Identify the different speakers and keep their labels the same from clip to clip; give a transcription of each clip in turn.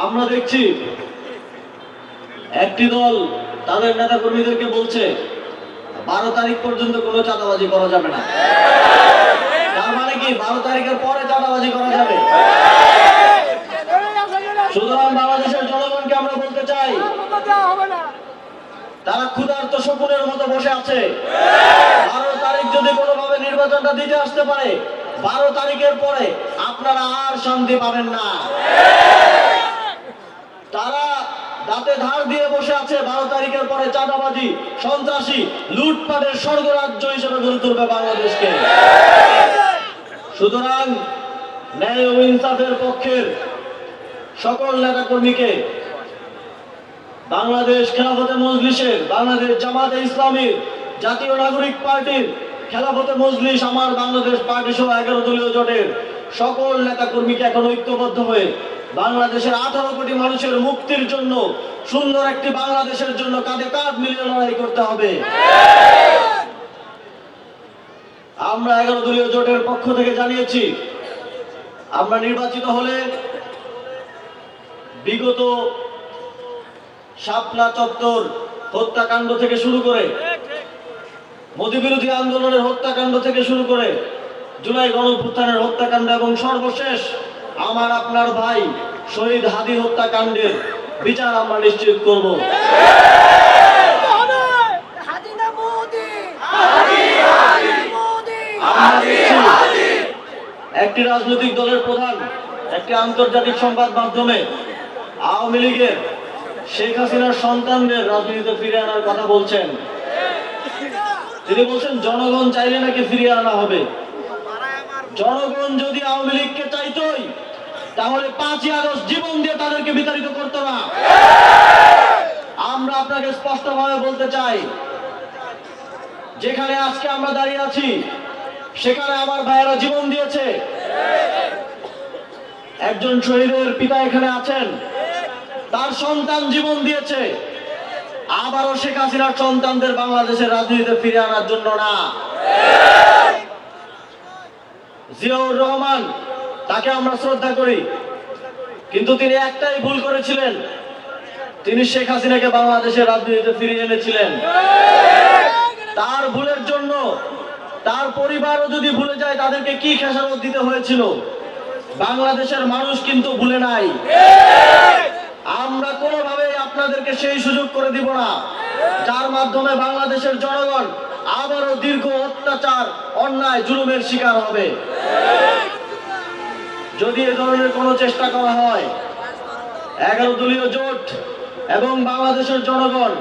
Speaker 1: আমরা দেখছি একটি দল তাদের নেতা কর্মীদেরকে বলছে 12 তারিখ পর্যন্ত কোনো চাঁদাবাজি করা যাবে না। তার মানে কি 12 তারিখের পরে চাঁদাবাজি করা যাবে? সুতরাং বাংলাদেশের জনগণকে আমরা বলতে চাই, তারা ক্ষুধার্ত শকুনের মতো বসে আছে। 12 তারিখ যদি কোনোভাবে নির্বাচনটা দিতে আসতে পারে, 12 তারিখের পরে আপনারা আর শান্তি পাবেন না। তারা দাঁতে ধার দিয়ে বসে আছে 12 তারিখের পরে চাঁদাবাজি, সন্ত্রাসী, লুটপাটের স্বর্গরাজ্য হিসেবে গড়ে তুলবে বাংলাদেশকে। সুতরাং ন্যায় ও ইনসাফের পক্ষের সকল নেতা কর্মীকে বাংলাদেশ খেলাফতে মজলিসের, বাংলাদেশ জামাতে ইসলামীর, জাতীয় নাগরিক পার্টির, খেলাফতে মজলিস, আমার বাংলাদেশ পার্টি সহ 11 দলীয় জোটের সকল নেতা কর্মীকে এখন ঐক্যবদ্ধ হয়ে বাংলাদেশের 18 কোটি মানুষের মুক্তির জন্য, সুন্দর একটি বাংলাদেশের জন্য কাঁধে কাঁধ মিলিয়ে লড়াই করতে হবে। আমরা 11 দলীয় জোটের পক্ষ থেকে জানিয়েছি, আমরা নির্বাচিত হলে বিগত শাপলা চত্বর হত্যাকাণ্ড থেকে শুরু করে, মোদী বিরোধী আন্দোলনের হত্যাকাণ্ড থেকে শুরু করে, জুলাই গণঅভ্যুত্থানের হত্যাকাণ্ড এবং সর্বশেষ আমার আপনার ভাই শহীদ হাদি হত্যাকাণ্ডের বিচার আমরা নিশ্চিত করব। একটি রাজনৈতিক দলের প্রধান একটি আন্তর্জাতিক সংবাদ মাধ্যমে আওয়ামী লীগের শেখ হাসিনার সন্তানদের রাজনীতিতে ফিরে আনার কথা বলছেন। তিনি বলছেন জনগণ চাইলে নাকি ফিরিয়ে আনা হবে। জনগণ যদি আওয়ামী লীগকে চাইতই তাহলে 5ই আগস্ট জীবন দিয়ে তাদেরকে বিতাড়িত করতো না। আমরা আপনাকে স্পষ্টভাবে বলতে চাই, যেখানে আজকে আমরা দাঁড়িয়ে আছি সেখানে আমার ভাইয়েরা জীবন দিয়েছে। একজন শহীদের পিতা এখানে আছেন, তার সন্তান জীবন দিয়েছে। আবারও শেখ হাসিনার সন্তানদের বাংলাদেশের রাজনীতিতে ফিরে আনার জন্য না। জিয়াউর রহমান, তাকে আমরা শ্রদ্ধা করি, কিন্তু তিনি একটাই ভুল করেছিলেন, তিনি শেখ হাসিনাকে বাংলাদেশের রাজনীতিতে ফিরিয়ে এনেছিলেন। তার ভুলের জন্য তার পরিবারও যদি ভুলে যায় তাদেরকে কি খেসারত দিতে হয়েছিল, বাংলাদেশের মানুষ কিন্তু ভুলে নাই। আমরা কোনোভাবেই আপনাদেরকে সেই সুযোগ করে দিব না যার মাধ্যমে বাংলাদেশের জনগণ আবারও দীর্ঘ অত্যাচার, অন্যায়, জুলুমের শিকার হবে। যদি এ ধরনের কোনো চেষ্টা করা হয়, 11 দলীয় জোট এবং বাংলাদেশের জনগণ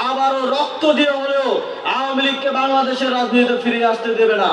Speaker 1: আবারও রক্ত দিয়ে হলেও আওয়ামী লীগকে বাংলাদেশের রাজনীতিতে ফিরে আসতে দেবে না।